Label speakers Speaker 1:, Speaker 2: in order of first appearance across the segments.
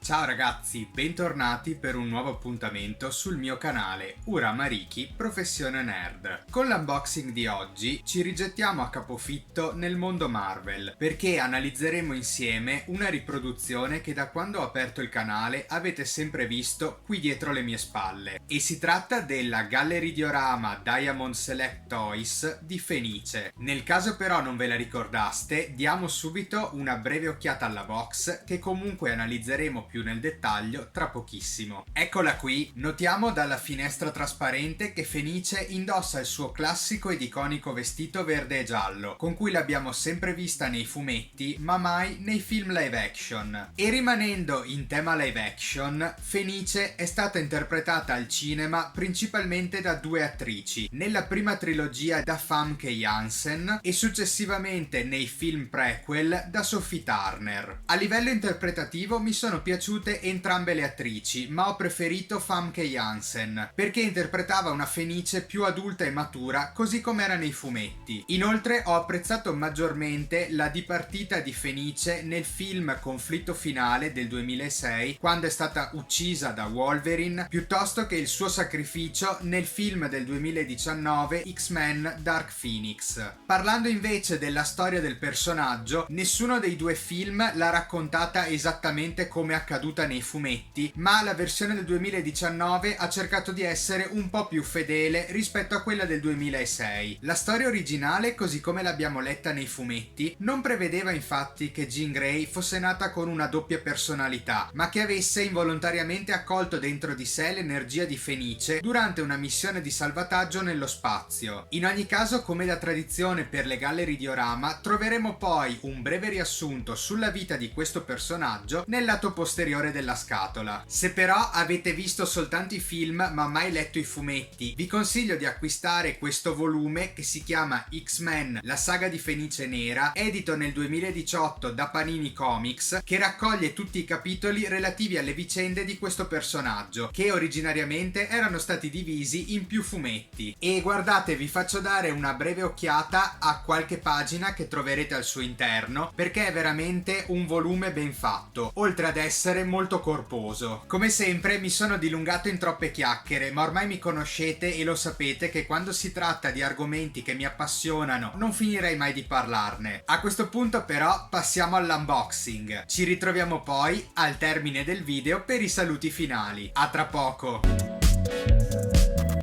Speaker 1: Ciao ragazzi, bentornati per un nuovo appuntamento sul mio canale Uramariki Professione Nerd. Con l'unboxing di oggi ci rigettiamo a capofitto nel mondo Marvel, perché analizzeremo insieme una riproduzione che da quando ho aperto il canale avete sempre visto qui dietro le mie spalle. E si tratta della Gallery Diorama Diamond Select Toys di Fenice. Nel caso però non ve la ricordaste, diamo subito una breve occhiata alla box che comunque analizzeremo più nel dettaglio tra pochissimo. Eccola qui, notiamo dalla finestra trasparente che Fenice indossa il suo classico ed iconico vestito verde e giallo, con cui l'abbiamo sempre vista nei fumetti ma mai nei film live action. E rimanendo in tema live action, Fenice è stata interpretata al cinema principalmente da due attrici, nella prima trilogia da Famke Janssen e successivamente nei film prequel da Sophie Turner. A livello interpretativo mi sono piaciute entrambe le attrici, ma ho preferito Famke Janssen perché interpretava una Fenice più adulta e matura, così come era nei fumetti. Inoltre ho apprezzato maggiormente la dipartita di Fenice nel film Conflitto Finale del 2006, quando è stata uccisa da Wolverine, piuttosto che il suo sacrificio nel film del 2019 X-Men Dark Phoenix. Parlando invece della storia del personaggio, nessuno dei due film l'ha raccontata esattamente come accaduta nei fumetti, ma la versione del 2019 ha cercato di essere un po' più fedele rispetto a quella del 2006. La storia originale, così come l'abbiamo letta nei fumetti, non prevedeva infatti che Jean Grey fosse nata con una doppia personalità, ma che avesse involontariamente accolto dentro di sé l'energia di Fenice durante una missione di salvataggio nello spazio. In ogni caso, come da tradizione per le Gallery Diorama, troveremo poi un breve riassunto sulla vita di questo personaggio nel lato posteriore della scatola. Se però avete visto soltanto i film ma mai letto i fumetti, vi consiglio di acquistare questo volume che si chiama X-Men, la saga di Fenice Nera, edito nel 2018 da Panini Comics, che raccoglie tutti i capitoli relativi alle vicende di questo personaggio, che originariamente erano stati divisi in più fumetti. E guardate, vi faccio dare una breve occhiata a qualche pagina che troverete al suo interno, perché è veramente un volume ben fatto, oltre ad essere molto corposo. Come sempre mi sono dilungato in troppe chiacchiere, ma ormai mi conoscete e lo sapete che quando si tratta di argomenti che mi appassionano non finirei mai di parlarne. A questo punto però passiamo all'unboxing. Ci ritroviamo poi al termine del video per i saluti finali. A tra poco!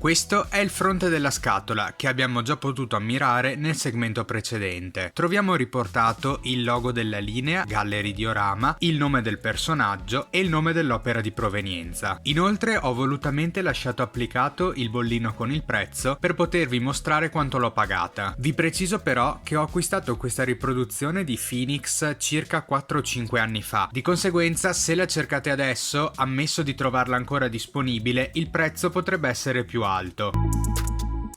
Speaker 1: Questo è il fronte della scatola che abbiamo già potuto ammirare nel segmento precedente. Troviamo riportato il logo della linea Gallery Diorama, il nome del personaggio e il nome dell'opera di provenienza. Inoltre ho volutamente lasciato applicato il bollino con il prezzo per potervi mostrare quanto l'ho pagata. Vi preciso però che ho acquistato questa riproduzione di Phoenix circa 4-5 anni fa. Di conseguenza, se la cercate adesso, ammesso di trovarla ancora disponibile, il prezzo potrebbe essere più alto.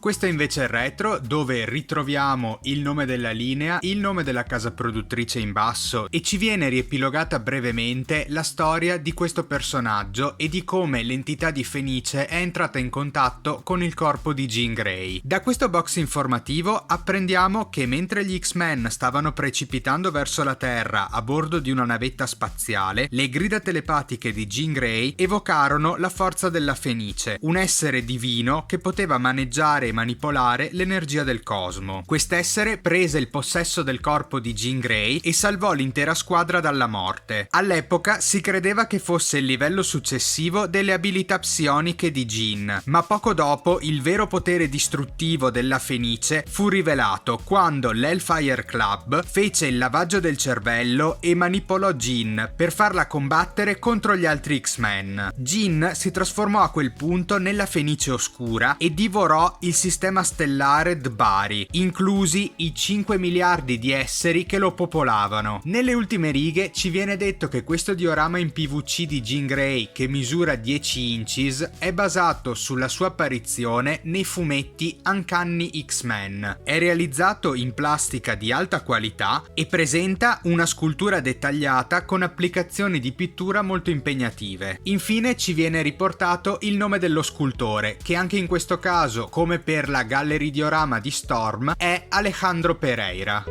Speaker 1: Questo è invece il retro, dove ritroviamo il nome della linea, il nome della casa produttrice in basso e ci viene riepilogata brevemente la storia di questo personaggio e di come l'entità di Fenice è entrata in contatto con il corpo di Jean Grey. Da questo box informativo apprendiamo che mentre gli X-Men stavano precipitando verso la Terra a bordo di una navetta spaziale, le grida telepatiche di Jean Grey evocarono la forza della Fenice, un essere divino che poteva maneggiare e manipolare l'energia del cosmo. Quest'essere prese il possesso del corpo di Jean Grey e salvò l'intera squadra dalla morte. All'epoca si credeva che fosse il livello successivo delle abilità psioniche di Jean, ma poco dopo il vero potere distruttivo della Fenice fu rivelato quando l'Hellfire Club fece il lavaggio del cervello e manipolò Jean per farla combattere contro gli altri X-Men. Jean si trasformò a quel punto nella Fenice Oscura e divorò il sistema stellare D'Bari, inclusi i 5 miliardi di esseri che lo popolavano. Nelle ultime righe ci viene detto che questo diorama in PVC di Jean Grey, che misura 10 inches, è basato sulla sua apparizione nei fumetti Uncanny X-Men. È realizzato in plastica di alta qualità e presenta una scultura dettagliata con applicazioni di pittura molto impegnative. Infine ci viene riportato il nome dello scultore, che anche in questo caso, come per la Gallery Diorama di Storm, è Alejandro Pereira.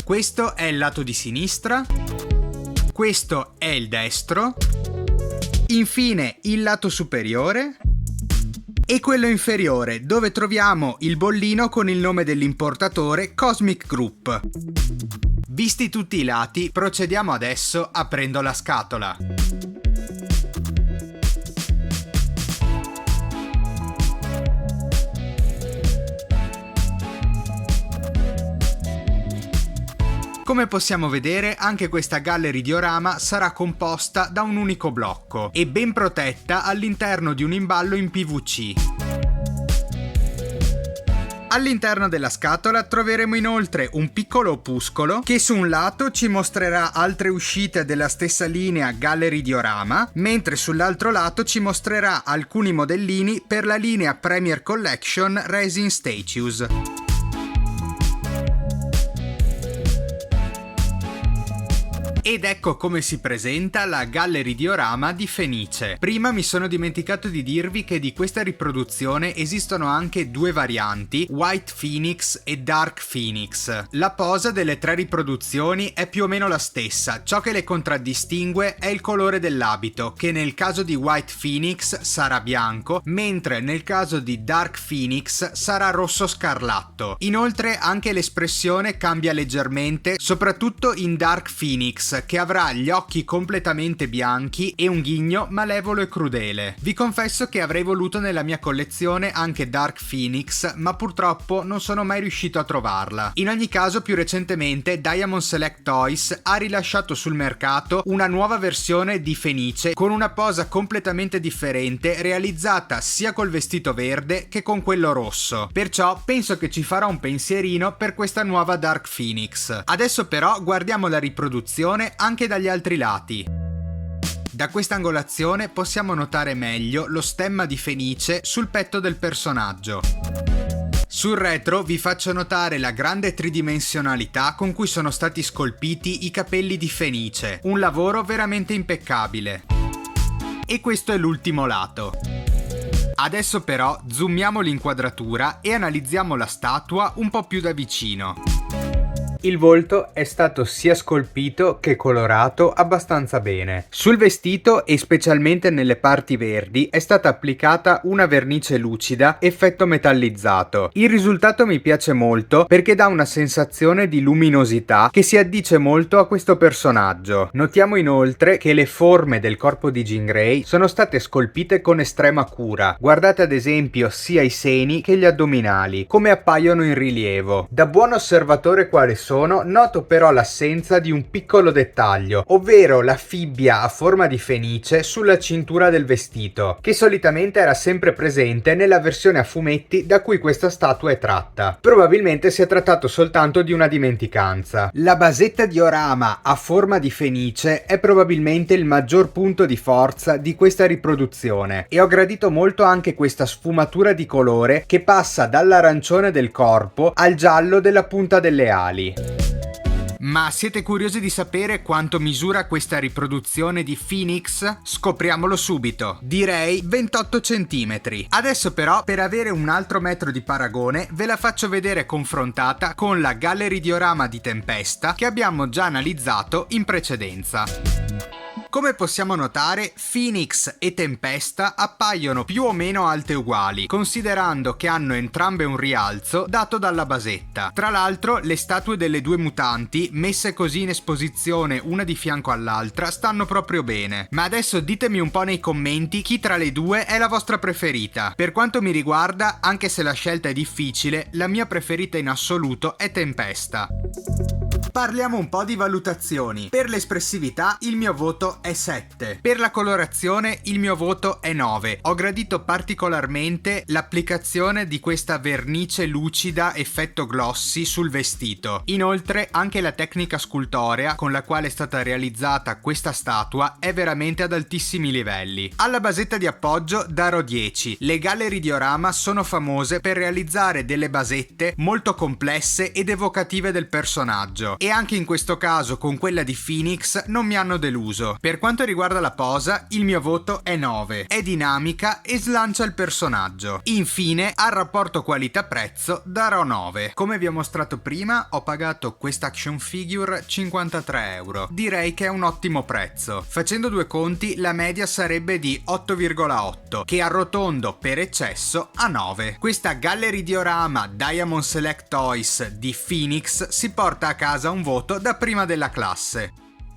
Speaker 1: Questo è il lato di sinistra. Questo è il destro, infine il lato superiore e quello inferiore, dove troviamo il bollino con il nome dell'importatore Cosmic Group. Visti tutti i lati, procediamo adesso aprendo la scatola. Come possiamo vedere, anche questa gallery diorama sarà composta da un unico blocco e ben protetta all'interno di un imballo in PVC. All'interno della scatola troveremo inoltre un piccolo opuscolo che su un lato ci mostrerà altre uscite della stessa linea gallery diorama, mentre sull'altro lato ci mostrerà alcuni modellini per la linea Premier Collection Resin Statues. Ed ecco come si presenta la gallery diorama di Fenice. Prima mi sono dimenticato di dirvi che di questa riproduzione esistono anche due varianti, White Phoenix e Dark Phoenix. La posa delle tre riproduzioni è più o meno la stessa, ciò che le contraddistingue è il colore dell'abito, che nel caso di White Phoenix sarà bianco, mentre nel caso di Dark Phoenix sarà rosso scarlatto. Inoltre anche l'espressione cambia leggermente, soprattutto in Dark Phoenix, che avrà gli occhi completamente bianchi e un ghigno malevolo e crudele. Vi confesso che avrei voluto nella mia collezione anche Dark Phoenix, ma purtroppo non sono mai riuscito a trovarla. In ogni caso, più recentemente Diamond Select Toys ha rilasciato sul mercato una nuova versione di Fenice con una posa completamente differente, realizzata sia col vestito verde che con quello rosso. Perciò penso che ci farò un pensierino per questa nuova Dark Phoenix. Adesso però guardiamo la riproduzione anche dagli altri lati. Da questa angolazione possiamo notare meglio lo stemma di Fenice sul petto del personaggio. Sul retro vi faccio notare la grande tridimensionalità con cui sono stati scolpiti i capelli di Fenice, un lavoro veramente impeccabile. E questo è l'ultimo lato. Adesso però zoomiamo l'inquadratura e analizziamo la statua un po' più da vicino. Il volto è stato sia scolpito che colorato abbastanza bene. Sul vestito e specialmente nelle parti verdi è stata applicata una vernice lucida effetto metallizzato. Il risultato mi piace molto perché dà una sensazione di luminosità che si addice molto a questo personaggio. Notiamo inoltre che le forme del corpo di Jean Grey sono state scolpite con estrema cura. Guardate ad esempio sia i seni che gli addominali, come appaiono in rilievo. Da buon osservatore quale noto però l'assenza di un piccolo dettaglio, ovvero la fibbia a forma di fenice sulla cintura del vestito, che solitamente era sempre presente nella versione a fumetti da cui questa statua è tratta. Probabilmente si è trattato soltanto di una dimenticanza. La basetta diorama a forma di fenice è probabilmente il maggior punto di forza di questa riproduzione e ho gradito molto anche questa sfumatura di colore che passa dall'arancione del corpo al giallo della punta delle ali. Ma siete curiosi di sapere quanto misura questa riproduzione di Phoenix? Scopriamolo subito. Direi 28 cm. Adesso però, per avere un altro metro di paragone, ve la faccio vedere confrontata con la gallery diorama di Tempesta che abbiamo già analizzato in precedenza. Come possiamo notare, Phoenix e Tempesta appaiono più o meno alte uguali, considerando che hanno entrambe un rialzo dato dalla basetta. Tra l'altro, le statue delle due mutanti, messe così in esposizione una di fianco all'altra, stanno proprio bene. Ma adesso ditemi un po' nei commenti chi tra le due è la vostra preferita. Per quanto mi riguarda, anche se la scelta è difficile, la mia preferita in assoluto è Tempesta. Parliamo un po' di valutazioni. Per l'espressività il mio voto è 7. Per la colorazione il mio voto è 9. Ho gradito particolarmente l'applicazione di questa vernice lucida effetto glossy sul vestito. Inoltre anche la tecnica scultorea con la quale è stata realizzata questa statua è veramente ad altissimi livelli. Alla basetta di appoggio darò 10. Le gallery diorama sono famose per realizzare delle basette molto complesse ed evocative del personaggio. e anche in questo caso con quella di Phoenix non mi hanno deluso. Per quanto riguarda la posa, il mio voto è 9, è dinamica e slancia il personaggio. Infine, al rapporto qualità-prezzo darò 9. Come vi ho mostrato prima, ho pagato questa action figure 53 euro. Direi che è un ottimo prezzo. Facendo due conti, la media sarebbe di 8,8, che arrotondo per eccesso a 9. Questa Gallery Diorama Diamond Select Toys di Phoenix si porta a casa un voto da prima della classe.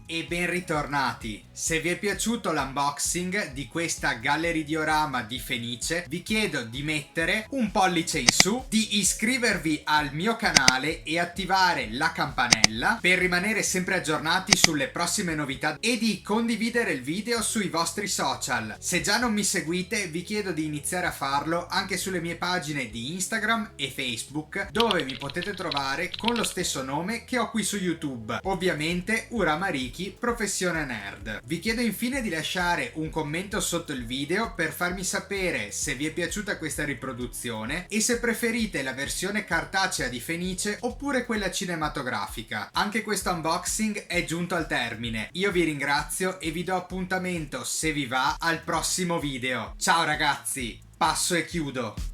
Speaker 1: E ben ritornati! Se vi è piaciuto l'unboxing di questa Gallery Diorama di Fenice, vi chiedo di mettere un pollice in su, di iscrivervi al mio canale e attivare la campanella per rimanere sempre aggiornati sulle prossime novità e di condividere il video sui vostri social. Se già non mi seguite, vi chiedo di iniziare a farlo anche sulle mie pagine di Instagram e Facebook, dove mi potete trovare con lo stesso nome che ho qui su YouTube, ovviamente Ura Mariki, Professione Nerd. Vi chiedo infine di lasciare un commento sotto il video per farmi sapere se vi è piaciuta questa riproduzione e se preferite la versione cartacea di Fenice oppure quella cinematografica. Anche questo unboxing è giunto al termine. Io vi ringrazio e vi do appuntamento, se vi va, al prossimo video. Ciao ragazzi, passo e chiudo.